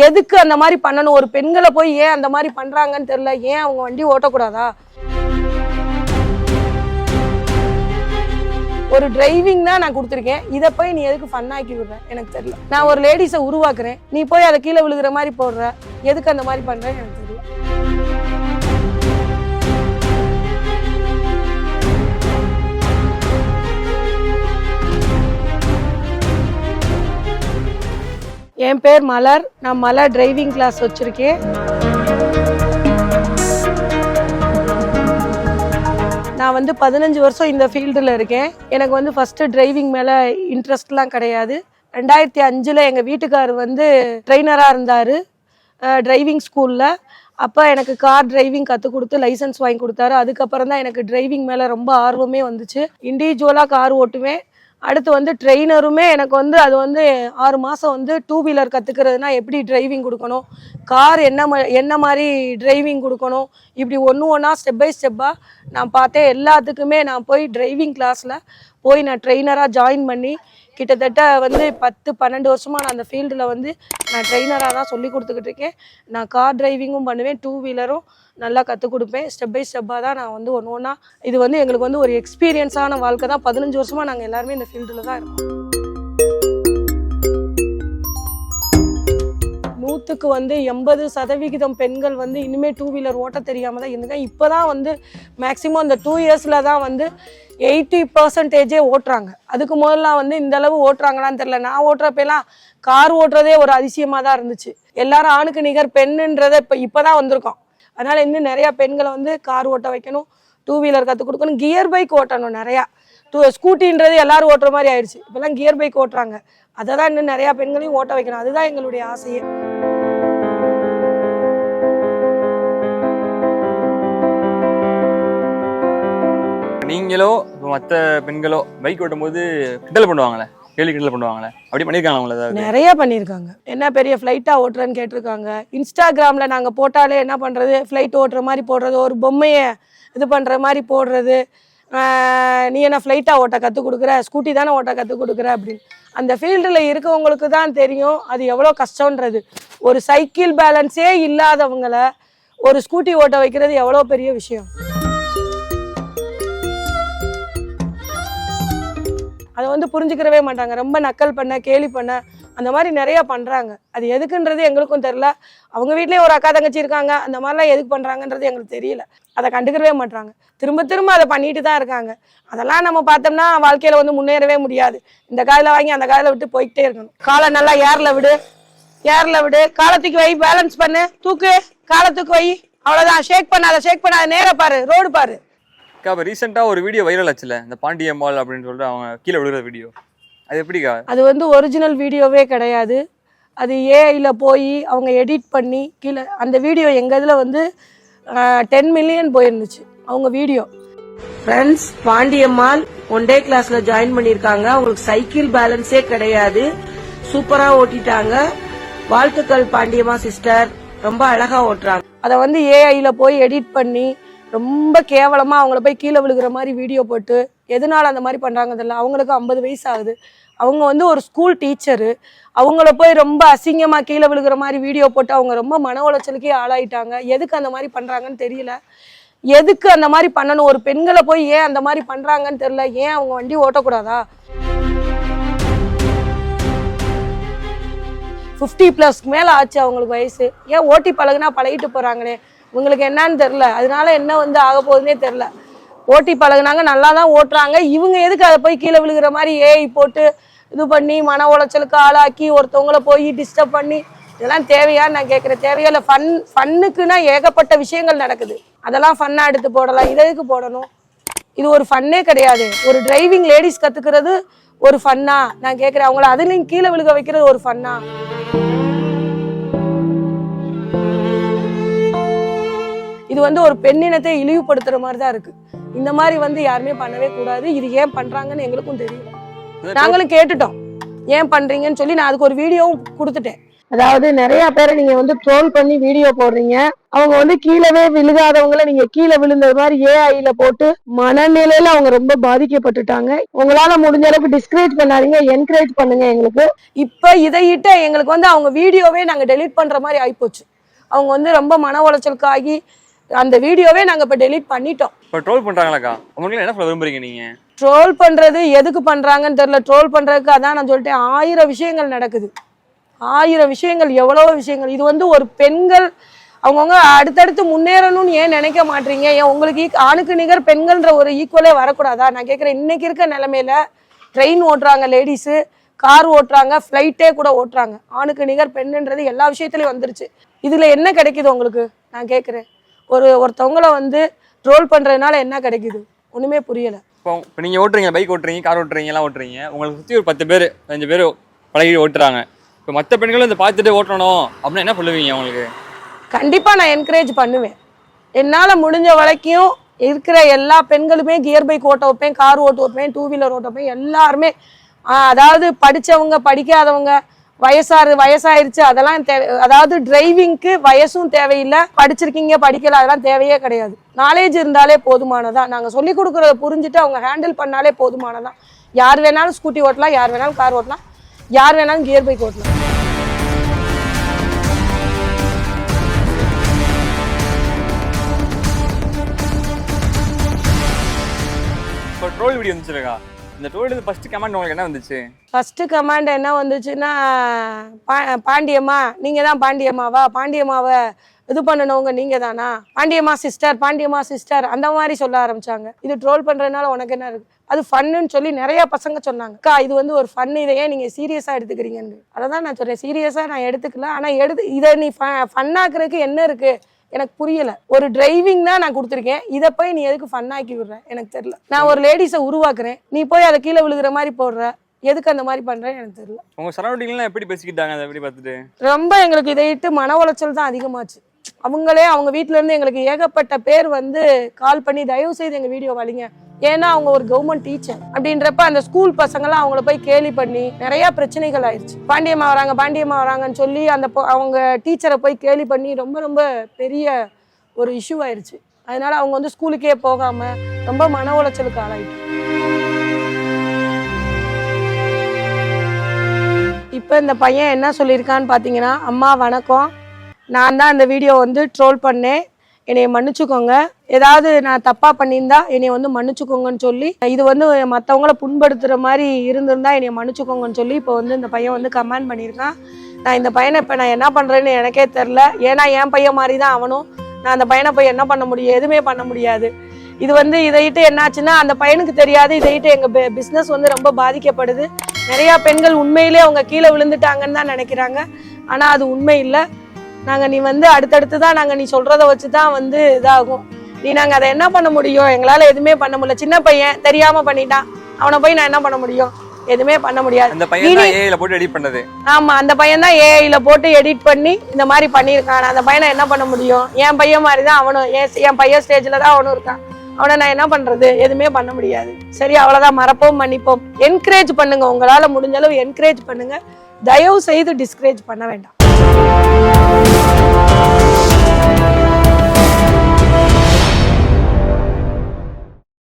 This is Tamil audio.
எதுக்கு அந்த மாதிரி பண்ணணும்? ஒரு பெண்களை போய் ஏன் அந்த மாதிரி பண்றாங்கன்னு தெரியல. ஏன் அவங்க வண்டி ஓட்டக்கூடாதா? ஒரு டிரைவிங் தான் நான் கொடுத்துருக்கேன், இதை போய் நீ எதுக்கு ஃபன்னாக்கி விடுற? எனக்கு தெரியல. நான் ஒரு லேடிஸை உருவாக்குறேன், நீ போய் அதை கீழே விழுகிற மாதிரி போடுற, எதுக்கு அந்த மாதிரி பண்றேன்னு எனக்கு தெரியல. என் பேர் மலர். நான் மலர் டிரைவிங் கிளாஸ் வச்சிருக்கேன். நான் 15 வருஷம் இந்த ஃபீல்டில் இருக்கேன். எனக்கு ஃபஸ்ட்டு டிரைவிங் மேலே இன்ட்ரெஸ்ட்லாம் கிடையாது. 2005 எங்கள் வீட்டுக்கார் ட்ரெயினராக இருந்தார் டிரைவிங் ஸ்கூலில். அப்போ எனக்கு கார் டிரைவிங் கற்றுக் கொடுத்து லைசன்ஸ் வாங்கி கொடுத்தாரு. அதுக்கப்புறம் தான் எனக்கு டிரைவிங் மேலே ரொம்ப ஆர்வமே வந்துச்சு. இண்டிவிஜுவலாக கார் ஓட்டுவேன். அடுத்து ட்ரெயினருமே எனக்கு அது 6 மாதம் 2 வீலர் கற்றுக்கிறதுனா எப்படி டிரைவிங் கொடுக்கணும், கார் என்ன மாதிரி டிரைவிங் கொடுக்கணும், இப்படி ஒன்றா ஸ்டெப் பை ஸ்டெப்பாக நான் பார்த்தேன். எல்லாத்துக்குமே நான் போய் டிரைவிங் கிளாஸில் போய் நான் ட்ரெயினராக ஜாயின் பண்ணி கிட்டத்தட்ட 10-12 வருஷமாக நான் அந்த ஃபீல்டில் நான் ட்ரெயினராக தான் சொல்லி கொடுத்துக்கிட்டு இருக்கேன். நான் கார் டிரைவிங்கும் பண்ணுவேன், 2 வீலரும் நல்லா கற்றுக் கொடுப்பேன். ஸ்டெப் பை ஸ்டெப்பாக தான் நான் ஒன்று ஒன்றா இது எங்களுக்கு ஒரு எக்ஸ்பீரியன்ஸான வாழ்க்கை தான். 15 வருஷமாக நாங்கள் எல்லாருமே இந்த ஃபீல்டில் தான் இருக்கோம். 100க்கு 80% பெண்கள் இனிமேல் 2 வீலர் ஓட்ட தெரியாமல் தான் இருந்துங்க. இப்போ தான் மேக்ஸிமம் இந்த 2 இயர்ஸில் தான் 80% ஓட்டுறாங்க. அதுக்கு முதல்ல இந்த அளவு ஓட்டுறாங்களான்னு தெரியல. நான் ஓட்டுறப்பெல்லாம் கார் ஓட்டுறதே ஒரு அதிசயமாக தான் இருந்துச்சு. எல்லாரும் ஆணுக்கு நிகர் பெண்ணுன்றதை இப்போ தான் வந்திருக்கோம். அதனால் இன்னும் நிறையா பெண்களை கார் ஓட்ட வைக்கணும், 2 வீலர் கற்றுக் கொடுக்கணும், கியர் பைக் ஓட்டணும். நிறையா ஸ்கூட்டின்றது எல்லாரும் ஓட்டுற மாதிரி ஆயிடுச்சு. இப்போல்லாம் கியர் பைக் ஓட்டுறாங்க. அதை தான் இன்னும் நிறையா பெண்களையும் ஓட்ட வைக்கணும். அதுதான் எங்களுடைய ஆசையே. நீங்களோ மற்ற பெண்களோ பைக் ஓட்டும் போது கிண்டல் பண்ணுவாங்களே, கேள்வி கிண்டல் பண்ணுவாங்களே, அப்படி பண்ணியிருக்காங்களா? நிறைய பண்ணியிருக்காங்க. என்ன பெரிய ஃப்ளைட்டாக ஓட்டுறேன்னு கேட்டிருக்காங்க. இன்ஸ்டாகிராமில் நாங்கள் போட்டாலே என்ன பண்ணுறது, ஃப்ளைட் ஓட்டுற மாதிரி போடுறது, ஒரு பொம்மையை இது பண்ணுற மாதிரி போடுறது, நீ என்ன ஃப்ளைட்டாக ஓட்ட கற்றுக் கொடுக்குற, ஸ்கூட்டி தானே ஓட்ட கற்றுக் கொடுக்குற அப்படின்னு. அந்த ஃபீல்டில் இருக்கவங்களுக்கு தான் தெரியும் அது எவ்வளோ கஷ்டன்றது. ஒரு சைக்கிள் பேலன்ஸே இல்லாதவங்கள ஒரு ஸ்கூட்டி ஓட்ட வைக்கிறது எவ்வளோ பெரிய விஷயம். அதை புரிஞ்சுக்கிறவே மாட்டாங்க. ரொம்ப நக்கல் பண்ண, கேலி பண்ண, அந்த மாதிரி நிறையா பண்ணுறாங்க. அது எதுக்குன்றது எங்களுக்கும் தெரில. அவங்க வீட்லேயே ஒரு அக்கா தங்கச்சி இருக்காங்க, அந்த மாதிரிலாம் எதுக்கு பண்ணுறாங்கன்றது எங்களுக்கு தெரியல. அதை கண்டுக்கிறவே மாட்டாங்க. திரும்ப திரும்ப அதை பண்ணிட்டு தான் இருக்காங்க. அதெல்லாம் நம்ம பார்த்தோம்னா வாழ்க்கையில் முன்னேறவே முடியாது. இந்த காலில் வாங்கி அந்த காலில் விட்டு போய்கிட்டே இருக்கணும். காலை நல்லா ஏரில் விடு, காலத்துக்கு வை, பேலன்ஸ் பண்ணு, தூக்கு, காலத்துக்கு வை, அவ்வளோதான். ஷேக் பண்ணாத, நேராக பாரு, ரோடு பாரு. இப்போ ரீசெண்டாக ஒரு வீடியோ வைரல் ஆச்சுல, இந்த பாண்டியம்மாள் அப்படின்னு சொல்லிட்டு அவங்க கீழே விழுகிற வீடியோ, அது எப்படிக்கா? அது ஒரிஜினல் வீடியோவே கிடையாது. அது ஏஐயில் போய் அவங்க எடிட் பண்ணி கீழே அந்த வீடியோ எங்கள் இதில் 10 மில்லியன் போயிருந்துச்சு அவங்க வீடியோ. ஃப்ரெண்ட்ஸ், பாண்டியம்மாள் 1 டே கிளாஸில் ஜாயின் பண்ணியிருக்காங்க. அவங்களுக்கு சைக்கிள் பேலன்ஸே கிடையாது. சூப்பராக ஓட்டிட்டாங்க. வாழ்த்துக்கள் பாண்டியம்மா சிஸ்டர், ரொம்ப அழகாக ஓட்டுறாங்க. அதை ஏஐயில் போய் எடிட் பண்ணி ரொம்ப கேவலமாக அவங்கள போய் கீழே விழுகிற மாதிரி வீடியோ போட்டு, எதனால அந்த மாதிரி பண்ணுறாங்க தெரியல. அவங்களுக்கு 50 வயசு ஆகுது. அவங்க ஒரு ஸ்கூல் டீச்சரு. அவங்கள போய் ரொம்ப அசிங்கமாக கீழே விழுகிற மாதிரி வீடியோ போட்டு அவங்க ரொம்ப மன உளைச்சலுக்கே ஆளாயிட்டாங்க. எதுக்கு அந்த மாதிரி பண்ணுறாங்கன்னு தெரியல. எதுக்கு அந்த மாதிரி பண்ணணும்? ஒரு பெண்களை போய் ஏன் அந்த மாதிரி பண்ணுறாங்கன்னு தெரியல. ஏன் அவங்க வண்டி ஓட்டக்கூடாதா? 50+ மேலே ஆச்சு அவங்களுக்கு வயசு. ஏன் ஓட்டி பழகுனா பழகிட்டு போகிறாங்களே, இவங்களுக்கு என்னன்னு தெரில. அதனால என்ன ஆக போகுதுன்னே தெரில. ஓட்டி பழகுனாங்க, நல்லா தான் ஓட்டுறாங்க. இவங்க எதுக்கு அதை போய் கீழே விழுகிற மாதிரி ஏஐ போட்டு இது பண்ணி மன உளைச்சலுக்கு ஆளாக்கி ஒருத்தவங்கள போய் டிஸ்டர்ப் பண்ணி, இதெல்லாம் தேவையான்னு நான் கேட்குறேன். தேவையா இல்லை. ஃபன்னுக்குன்னா ஏகப்பட்ட விஷயங்கள் நடக்குது. அதெல்லாம் ஃபன்னாக எடுத்து போடலாம். இதை எதுக்கு போடணும்? இது ஒரு ஃபன்னே கிடையாது. ஒரு டிரைவிங் லேடிஸ் கற்றுக்கிறது ஒரு ஃபன்னா நான் கேட்குறேன். அவங்கள அதுலேயும் கீழே விழுக வைக்கிறது ஒரு ஃபன்னா? இது ஒரு பெண்ணினத்தை இழிவுபடுத்துற மாதிரி தான் இருக்கு. இந்த மாதிரி யாருமே பண்ணவே கூடாது. இது ஏன் பண்றாங்கன்னு எங்களுக்கும் தெரியும். நாங்களும் கேட்டுட்டோம், ஏன் பண்றீங்கன்னு சொல்லி. நான் அதுக்கு ஒரு வீடியோவும் கொடுத்துட்டேன். அதாவது நிறைய பேரை நீங்க வந்து ட்ரோல் பண்ணி வீடியோ போடுறீங்க. அவங்க வந்து கீழவே விழுகாதவங்கள நீங்க கீழே விழுந்தது மாதிரி ஏஐல போட்டு மனநிலையில அவங்க ரொம்ப பாதிக்கப்பட்டுட்டாங்க. உங்களால முடிஞ்ச அளவுக்கு டிஸ்கரேஜ் பண்ணாதீங்க, என்கரேஜ் பண்ணுங்க எங்களுக்கு. இப்ப இதையிட்ட எங்களுக்கு வந்து அவங்க வீடியோவே நாங்க டெலீட் பண்ற மாதிரி ஆயிப்போச்சு. அவங்க வந்து ரொம்ப மன உளைச்சலுக்கு ஆகி அந்த வீடியோவே நாங்க இப்ப டெலீட் பண்ணிட்டோம். இப்போ ட்ரோல் பண்றாங்களாக்கா, உங்களுக்கு என்ன சொல்ல விரும்புறீங்க நீங்க? ட்ரோல் பண்றது எதுக்கு பண்றாங்கன்னு தெரியல. ட்ரோல் பண்றதுக்கு அதான் நான் சொல்லிட்டேன், 1000 விஷயங்கள் நடக்குது. 1000 விஷயங்கள், எவ்வளவோ விஷயங்கள். இது வந்து ஒரு பெண்கள் அவங்கவுங்க அடுத்தடுத்து முன்னேறணும்னு ஏன் நினைக்க மாட்டீங்க? ஏன் உங்களுக்கு ஆணுக்கு நிகர் பெண்கள்ன்ற ஒரு ஈக்குவலே வரக்கூடாதா? நான் கேட்குறேன். இன்னைக்கு இருக்க நிலைமையில ட்ரெயின் ஓட்டுறாங்க லேடிஸு, கார் ஓட்டுறாங்க, ஃப்ளைட்டே கூட ஓட்டுறாங்க. ஆணுக்கு நிகர் பெண்ணுன்றது எல்லா விஷயத்துலையும் வந்துருச்சு. இதுல என்ன கிடைக்குது உங்களுக்கு? நான் கேட்குறேன். ஒருத்தவங்களை வந்து ட்ரோல் பண்றதுனால என்ன கிடைக்குது? ஒண்ணுமே புரியல. இப்போ நீங்க ஓட்டுறீங்க, பைக் ஓட்டுறீங்க, கார் ஓட்டுறீங்க, எல்லாம் ஓட்டுறீங்க. உங்களுக்கு சுற்றி ஒரு 10 பேர் 5 பேர் பழகி ஓட்டுறாங்க. இப்போ மற்ற பெண்களும் இதை பார்த்துட்டு ஓட்டணும் அப்படின்னா என்ன சொல்லுவீங்க அவங்களுக்கு? கண்டிப்பா நான் என்கரேஜ் பண்ணுவேன். என்னால முடிஞ்ச வரைக்கும் இருக்கிற எல்லா பெண்களுமே கியர் பைக் ஓட்ட வைப்பேன், கார் ஓட்ட வைப்பேன், 2 வீலர் ஓட்ட வைப்பேன். எல்லாருமே அதாவது படிச்சவங்க படிக்காதவங்க வயசாயிருச்சு அதெல்லாம் அதாவது டிரைவிங்க்கு வயசும் தேவையில்லை, படிச்சிருக்கீங்க படிக்கல அதெல்லாம் தேவையே கிடையாது. நாலேஜ் இருந்தாலே போதுமானதான். நாங்க சொல்லி கொடுக்கறத புரிஞ்சுட்டு அவங்க ஹேண்டில் பண்ணாலே போதுமானதான். யார் வேணாலும் ஸ்கூட்டி ஓட்டலாம், யார் வேணாலும் கார் ஓட்டலாம், யார் வேணாலும் கியர் பைக் ஓட்டலாம். இப்போ ட்ரோல் வீடியோ வந்துச்சுக்கா, இந்த ட்ரோல் ஃபர்ஸ்ட் கமெண்ட் உங்களுக்கு என்ன வந்துச்சு? ஃபர்ஸ்ட் கமெண்ட் என்ன வந்துச்சுன்னா, பாண்டியம்மா நீங்க தான் பாண்டியம்மாவா, பாண்டியம்மாவை இது பண்ணனவங்க நீங்க தானா, பாண்டியம்மா சிஸ்டர், பாண்டியம்மா சிஸ்டர், அந்த மாதிரி சொல்ல ஆரம்பிச்சாங்க. இது ட்ரோல் பண்றதுனால உனக்கு என்ன இருக்கு? அது ஃபன்னுன்னு சொல்லி நிறைய பசங்க சொன்னாங்க. அக்கா இது வந்து ஒரு ஃபன், இதை ஏன் நீங்க சீரியஸா எடுத்துக்கிறீங்கன்னு. அதான் நான் சொல்றேன், சீரியஸா நான் எடுத்துக்கல. ஆனா இதை நீ ஃபன்னாக்குறதுக்கு என்ன இருக்கு எனக்கு புரியல. ஒரு டிரைவிங் தான் நான் கொடுத்துருக்கேன், இதை போய் நீ எதுக்கு ஃபன்னாக்கி விடுற எனக்கு தெரியல. நான் ஒரு லேடிஸை உருவாக்குறேன், நீ போய் அதை கீழே விழுகிற மாதிரி போடுற, எதுக்கு அந்த மாதிரி பண்றேன்னு எனக்கு தெரியல. உங்க சரௌண்டிங்லாம் எப்படி பேசிக்கிட்டாங்க அதை எப்படி பார்த்துட்டு? ரொம்ப எங்களுக்கு இதையிட்டு மன உளைச்சல் தான் அதிகமாச்சு. அவங்களே அவங்க வீட்டுல இருந்து எங்களுக்கு ஏகப்பட்ட பேர் வந்து கால் பண்ணி தயவு செய்து எங்க வீடியோ வலிங்க, ஏன்னா அவங்க ஒரு கவர்மெண்ட் டீச்சர் அப்படின்றப்ப அந்த ஸ்கூல் பசங்களாம் அவங்கள போய் கேலி பண்ணி நிறைய பிரச்சனைகள் ஆயிடுச்சு. பாண்டியம்மா வராங்க பாண்டியம்மா வராங்கன்னு சொல்லி அந்த அவங்க டீச்சரை போய் கேலி பண்ணி ரொம்ப ரொம்ப பெரிய ஒரு இஷ்யூ ஆயிடுச்சு. அதனால அவங்க வந்து ஸ்கூலுக்கே போகாம ரொம்ப மன உளைச்சலுக்கு ஆளாயிட்டு. இப்போ இந்த பையன் என்ன சொல்லியிருக்கான்னு பார்த்தீங்கன்னா, அம்மா வணக்கம், நான் தான் அந்த வீடியோ வந்து ட்ரோல் பண்ணேன், என்னைய மன்னிச்சுக்கோங்க, ஏதாவது நான் தப்பா பண்ணியிருந்தா என்னைய வந்து மன்னிச்சுக்கோங்கன்னு சொல்லி, இது வந்து மற்றவங்கள புண்படுத்துற மாதிரி இருந்திருந்தா என்னைய மன்னிச்சுக்கோங்கன்னு சொல்லி இப்போ வந்து இந்த பையன் வந்து கமெண்ட் பண்ணியிருக்கான். நான் இந்த பையனை இப்போ நான் என்ன பண்ணுறேன்னு எனக்கே தெரில. ஏன்னா என் பையன் மாதிரி தான் அவனும். நான் அந்த பையனை போய் என்ன பண்ண முடியும்? எதுவுமே பண்ண முடியாது. இது வந்து இதையிட்டு என்னாச்சுன்னா அந்த பையனுக்கு தெரியாது, இதையிட்டு எங்கள் பிஸ்னஸ் வந்து ரொம்ப பாதிக்கப்படுது. நிறையா பெண்கள் உண்மையிலே அவங்க கீழே விழுந்துட்டாங்கன்னு தான் நினைக்கிறாங்க. ஆனால் அது உண்மை இல்லை. நீ வந்து அடுத்தடுத்து தான் நீ சொல்றத வச்சு தான் வந்து இதாகும். நாங்கள் அதை என்ன பண்ண முடியும்? எங்களால் எதுவுமே பண்ண முடியல. சின்ன பையன் தெரியாம பண்ணிட்டான், அவனை போய் நான் என்ன பண்ண முடியும்? எதுவுமே பண்ண முடியாது. அந்த பையன் தான் ஏஐல போட்டு எடிட் பண்ணது. ஆமா, அந்த பையன் தான் ஏஐல போட்டு எடிட் பண்ணி இந்த மாதிரி பண்ணியிருக்கான். அந்த பையனை என்ன பண்ண முடியும்? என் பையன் மாதிரி தான் அவனும், என் பையன் ஸ்டேஜ்ல தான் அவனும் இருக்கான். அவனை நான் என்ன பண்றது? எதுவுமே பண்ண முடியாது. சரி, அவ்வளவுதான், மறப்போம் மன்னிப்போம். என்கரேஜ் பண்ணுங்க, உங்களால முடிஞ்ச அளவு என்கரேஜ் பண்ணுங்க. தயவு செய்து டிஸ்கரேஜ் பண்ண வேண்டாம்.